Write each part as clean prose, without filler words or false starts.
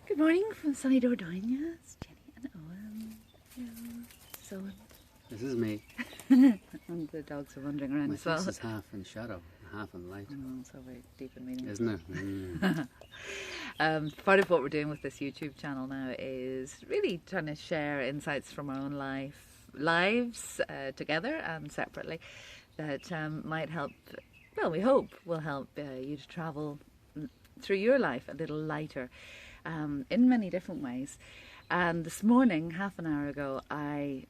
Good morning from sunny Dordogne. It's Jenny and Owen. Hello. So, This is me. and the dogs are wandering around My as well. face is half in shadow, half in light. So very deep in meaning. Isn't it? Part of what we're doing with this YouTube channel now is really trying to share insights from our own lives together and separately that might help, well, we hope will help you to travel through your life a little lighter in many different ways. And this morning, half an hour ago, I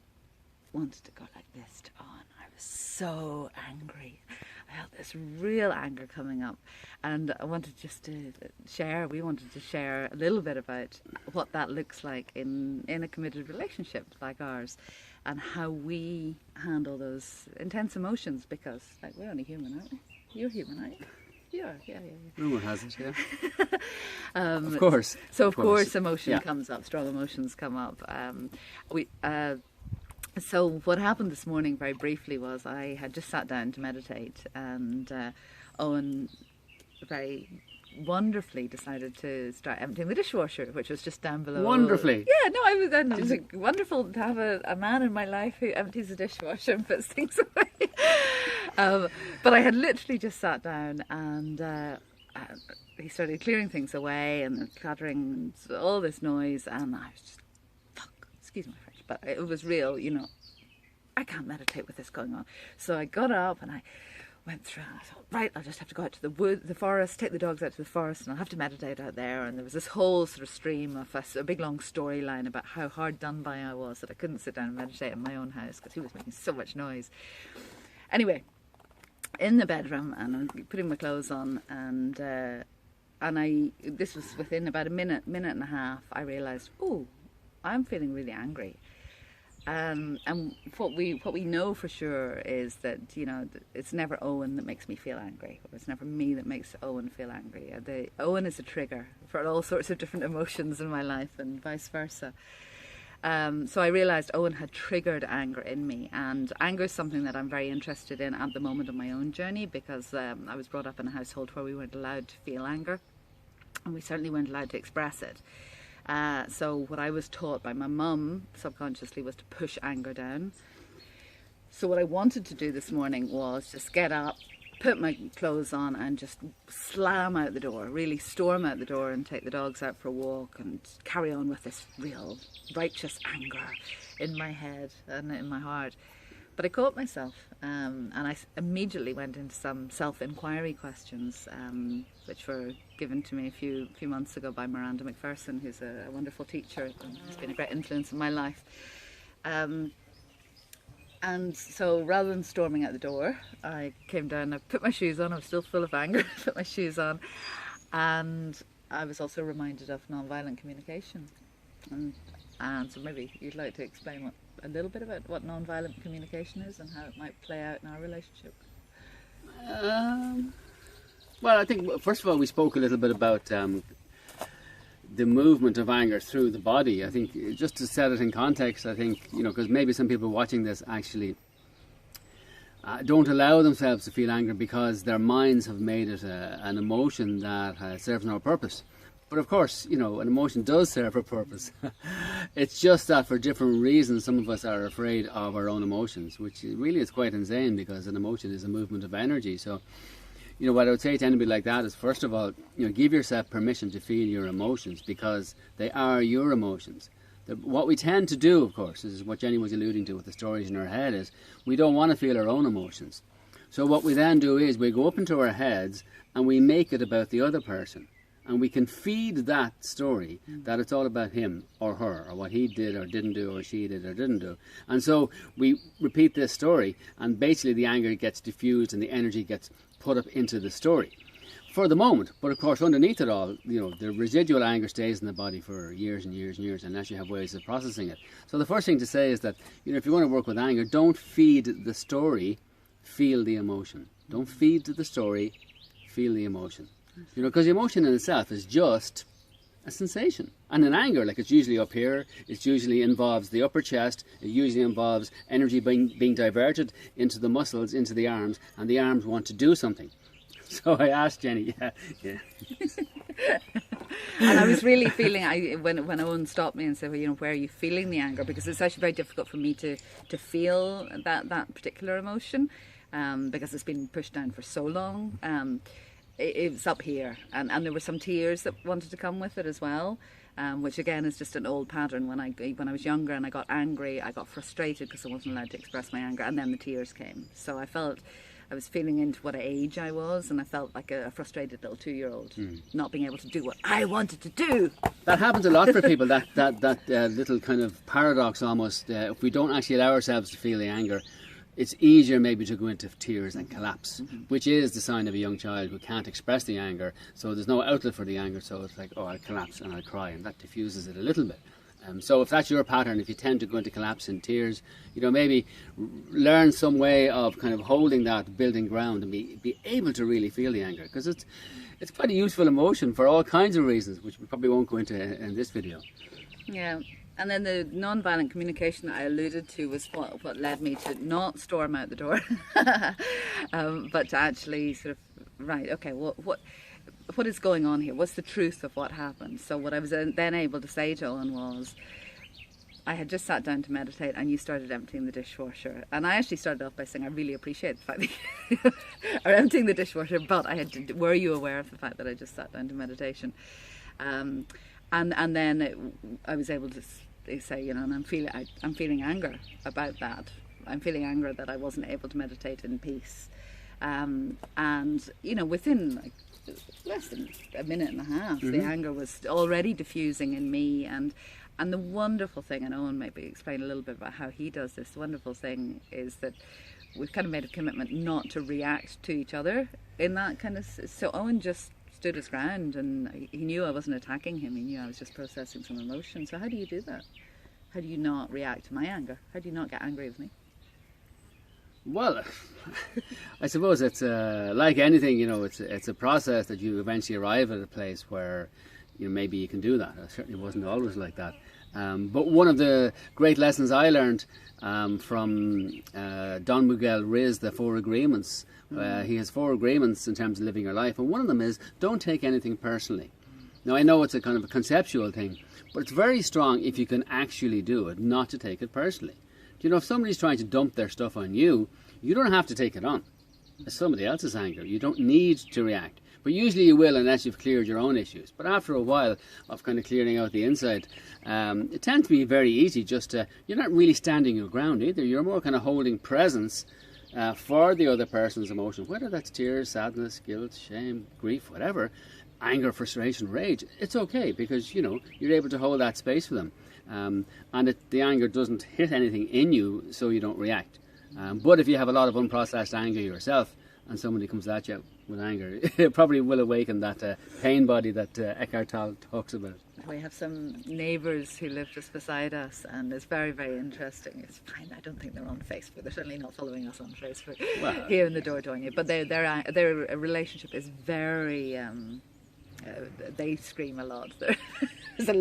wanted to go like this on. I was so angry. I felt this real anger coming up, and I wanted just to share. We wanted to share a little bit about what that looks like in a committed relationship like ours, and how we handle those intense emotions. Because like we're only human, aren't we? You're human, aren't you? Yeah. Rumour has it, yeah. Of course. So of course emotion Yeah. comes up, strong emotions come up. So what happened this morning, very briefly, was I had just sat down to meditate, and Owen very wonderfully decided to start emptying the dishwasher, which was just down below. Wonderfully. Yeah, no, it was wonderful to have a man in my life who empties the dishwasher and puts things away. But I had literally just sat down, and he started clearing things away and clattering and all this noise, and I was just, fuck, excuse my French, but it was real, you know, I can't meditate with this going on. So I got up and I went through, and I thought, right, I'll just have to go out to the forest, take the dogs out to the forest, and I'll have to meditate out there. And there was this whole sort of stream of a big long storyline about how hard done by I was that I couldn't sit down and meditate in my own house because he was making so much noise. Anyway, in the bedroom, and I'm putting my clothes on, and this was within about a minute and a half, I realised, oh, I'm feeling really angry. And what we know for sure is that, you know, it's never Owen that makes me feel angry, or it's never me that makes Owen feel angry. Owen is a trigger for all sorts of different emotions in my life, and vice versa. So I realised Owen had triggered anger in me, and anger is something that I'm very interested in at the moment of my own journey, because I was brought up in a household where we weren't allowed to feel anger, and we certainly weren't allowed to express it. So what I was taught by my mum subconsciously was to push anger down. So what I wanted to do this morning was just get up, put my clothes on, and just slam out the door, really storm out the door and take the dogs out for a walk and carry on with this real righteous anger in my head and in my heart. But I caught myself, and I immediately went into some self-inquiry questions, which were given to me a few months ago by Miranda McPherson, who's a wonderful teacher and has been a great influence in my life. And so rather than storming out the door, I came down, I put my shoes on, I was still full of anger, put my shoes on, and I was also reminded of non-violent communication. And so maybe you'd like to explain a little bit about what non-violent communication is and how it might play out in our relationship. Well, I think, first of all, we spoke a little bit about the movement of anger through the body. I think, just to set it in context, I think, you know, because maybe some people watching this actually don't allow themselves to feel anger because their minds have made it an emotion that serves no purpose. But of course, you know, an emotion does serve a purpose. It's just that for different reasons, some of us are afraid of our own emotions, which really is quite insane, because an emotion is a movement of energy. So, you know, what I would say to anybody like that is, first of all, you know, give yourself permission to feel your emotions, because they are your emotions. What we tend to do, of course, is what Jenny was alluding to with the stories in our head, is we don't want to feel our own emotions. So what we then do is we go up into our heads and we make it about the other person. And we can feed that story that it's all about him or her, or what he did or didn't do, or she did or didn't do. And so we repeat this story, and basically the anger gets diffused and the energy gets put up into the story for the moment. But of course, underneath it all, you know, the residual anger stays in the body for years and years and years, unless you have ways of processing it. So the first thing to say is that, you know, if you want to work with anger, don't feed the story, feel the emotion. Don't feed the story, feel the emotion. You know, because the emotion in itself is just a sensation. And in anger, like, it's usually up here, it usually involves the upper chest, it usually involves energy being diverted into the muscles, into the arms, and the arms want to do something. So I asked Jenny, yeah. And I was really feeling, when Owen stopped me and said, well, you know, where are you feeling the anger? Because it's actually very difficult for me to feel that particular emotion, because it's been pushed down for so long. It was up here, and there were some tears that wanted to come with it as well. Which again is just an old pattern. When I was younger and I got angry, I got frustrated because I wasn't allowed to express my anger, and then the tears came. So I felt I was feeling into what age I was, and I felt like a frustrated little 2-year-old, not being able to do what I wanted to do. That happens a lot for people. That little kind of paradox almost. If we don't actually allow ourselves to feel the anger, it's easier maybe to go into tears and collapse, which is the sign of a young child who can't express the anger, so there's no outlet for the anger, so it's like, oh, I'll collapse and I'll cry, and that diffuses it a little bit. So if that's your pattern, if you tend to go into collapse and tears, you know, maybe learn some way of kind of holding that, building ground, and be able to really feel the anger, because it's quite a useful emotion for all kinds of reasons, which we probably won't go into in this video. Yeah. And then the non-violent communication that I alluded to was what led me to not storm out the door, but to actually sort of, right, okay, what is going on here? What's the truth of what happened? So what I was then able to say to Owen was, I had just sat down to meditate and you started emptying the dishwasher. And I actually started off by saying, I really appreciate the fact that you are emptying the dishwasher, but were you aware of the fact that I just sat down to meditation? And then I was able to say, you know, and I'm feeling anger about that. I'm feeling anger that I wasn't able to meditate in peace. And, you know, within like less than a minute and a half, the anger was already diffusing in me. And the wonderful thing, and Owen maybe explain a little bit about how he does this, the wonderful thing is that we've kind of made a commitment not to react to each other in that kind of... So Owen just stood his ground, and he knew I wasn't attacking him. He knew I was just processing some emotion. So how do you do that? How do you not react to my anger? How do you not get angry with me? Well, I suppose it's like anything, you know, it's a process that you eventually arrive at a place where, you know, maybe you can do that. It certainly wasn't always like that. But one of the great lessons I learned from Don Miguel Ruiz, the 4 agreements. He has 4 agreements in terms of living your life, and one of them is don't take anything personally. Now, I know it's a kind of a conceptual thing, but it's very strong if you can actually do it, not to take it personally. You know, if somebody's trying to dump their stuff on you, you don't have to take it on. It's somebody else's anger. You don't need to react. But usually you will unless you've cleared your own issues. But after a while of kind of clearing out the inside, it tends to be very easy just to... You're not really standing your ground either. You're more kind of holding presence for the other person's emotion, whether that's tears, sadness, guilt, shame, grief, whatever, anger, frustration, rage. It's okay because, you know, you're able to hold that space for them. And the anger doesn't hit anything in you, so you don't react. But if you have a lot of unprocessed anger yourself and somebody comes at you with anger, it probably will awaken that pain body that Eckhart Tolle talks about. We have some neighbours who live just beside us, and it's very, very interesting. It's fine, I don't think they're on Facebook. They're certainly not following us on Facebook here in the Dordogne. But their relationship is very... they scream a lot. There's a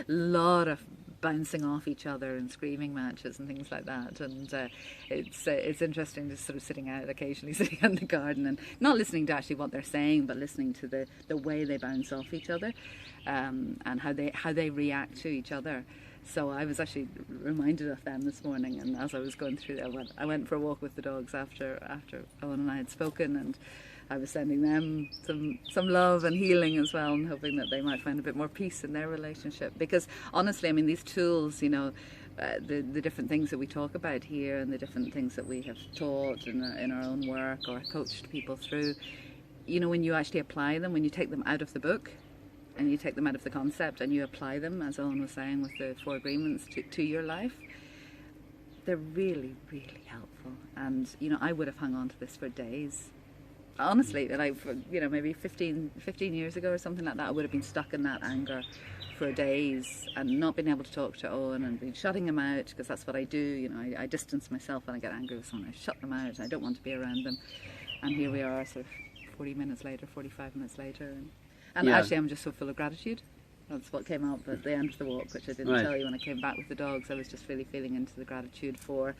lot of bouncing off each other and screaming matches and things like that, and it's interesting just sort of sitting in the garden and not listening to actually what they're saying, but listening to the way they bounce off each other, and how they react to each other. So I was actually reminded of them this morning, and as I was going through that, I went for a walk with the dogs after Owen and I had spoken, and I was sending them some love and healing as well, and hoping that they might find a bit more peace in their relationship. Because honestly, I mean, these tools, you know, the different things that we talk about here and the different things that we have taught in our own work or coached people through, you know, when you actually apply them, when you take them out of the book and you take them out of the concept and you apply them, as Owen was saying, with the 4 agreements to your life, they're really, really helpful. And, you know, I would have hung on to this for days. Honestly, like, you know, maybe 15 years ago or something like that, I would have been stuck in that anger for days and not been able to talk to Owen and been shutting him out, because that's what I do. You know, I distance myself when I get angry with someone. I shut them out. I don't want to be around them. And here we are, sort of 45 minutes later. And yeah. Actually, I'm just so full of gratitude. That's what came up at the end of the walk, which I didn't tell you when I came back with the dogs. I was just really feeling into the gratitude for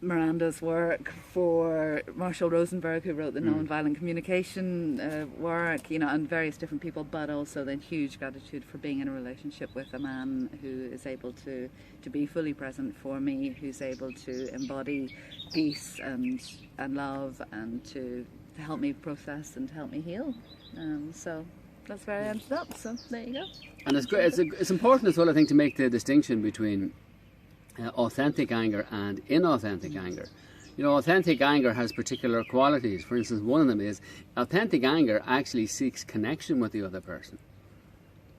Miranda's work, for Marshall Rosenberg, who wrote the Nonviolent Communication work, and various different people, but also then huge gratitude for being in a relationship with a man who is able to be fully present for me, who's able to embody peace and love, and to help me process and to help me heal. So that's where I ended up. So there you go. And it's great. It's important as well, I think, to make the distinction between authentic anger and inauthentic anger. Authentic anger has particular qualities. For instance, one of them is authentic anger actually seeks connection with the other person,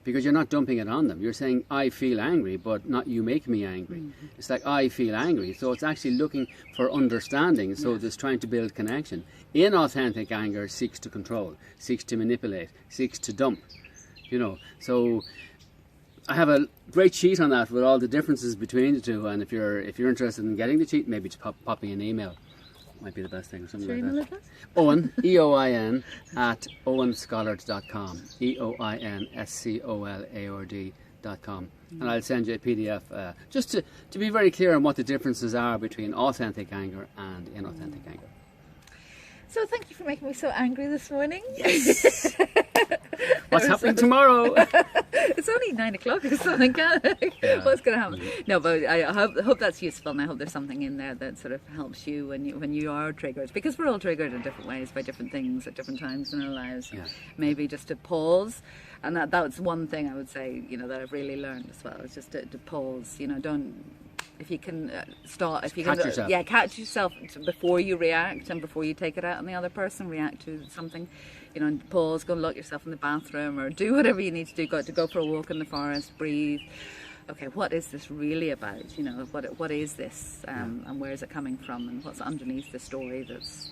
because you're not dumping it on them. You're saying, I feel angry, but not you make me angry. It's like, I feel angry. So it's actually looking for understanding. So it's trying to build connection. Inauthentic anger seeks to control, seeks to manipulate, seeks to dump. So I have a great sheet on that with all the differences between the two. And if you're interested in getting the sheet, maybe just pop me an email. Might be the best thing, or something like that. Owen, EOIN, at owenscholard.com. EOINSCOLARD.com. And I'll send you a PDF just to be very clear on what the differences are between authentic anger and inauthentic anger. So thank you for making me so angry this morning. Yes. What's happening tomorrow? It's only 9 o'clock or something. What's going to happen? No, but I hope that's useful, and I hope there's something in there that sort of helps you when you are triggered, because we're all triggered in different ways by different things at different times in our lives. Yeah. Maybe just to pause, and that's one thing I would say, that I've really learned as well. Is just to pause. Don't. If you can start, if you can, catch yourself before you react and before you take it out on the other person. React to something, and pause. Go and lock yourself in the bathroom, or do whatever you need to do. Go for a walk in the forest. Breathe. Okay, what is this really about? What is this, and where is it coming from, and what's underneath the story that's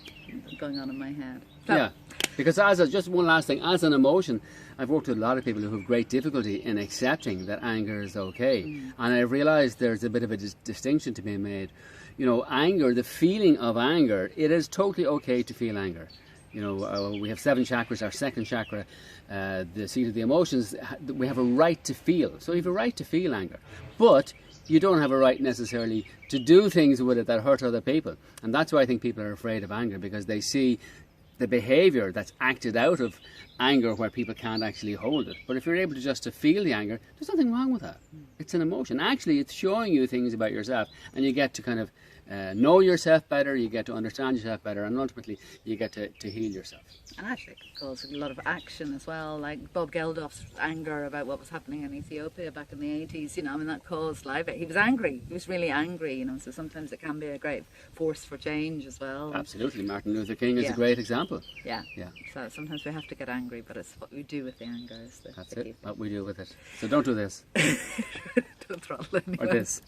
going on in my head? So, because just one last thing, as an emotion, I've worked with a lot of people who have great difficulty in accepting that anger is okay. And I've realised there's a bit of a distinction to be made. Anger, the feeling of anger, it is totally okay to feel anger. We have 7 chakras. Our second chakra, the seat of the emotions, we have a right to feel. So you have a right to feel anger. But you don't have a right necessarily to do things with it that hurt other people. And that's why I think people are afraid of anger, because they see the behaviour that's acted out of anger where people can't actually hold it. But if you're able to just to feel the anger, there's nothing wrong with that. It's an emotion. Actually, it's showing you things about yourself, and you get to kind of know yourself better, you get to understand yourself better, and ultimately you get to heal yourself. And actually it causes a lot of action as well, like Bob Geldof's anger about what was happening in Ethiopia back in the 80s, that caused life. He was angry, he was really angry, so sometimes it can be a great force for change as well. Absolutely. Martin Luther King is a great example. Yeah. So sometimes we have to get angry, but it's what we do with the anger is the key. What we do with it. So don't do this. Don't throttle anyone. Or this.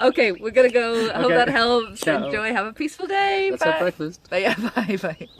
Okay, we're going to go. I hope that helps. Ciao. Enjoy. Have a peaceful day. Let's Bye. have breakfast. Bye.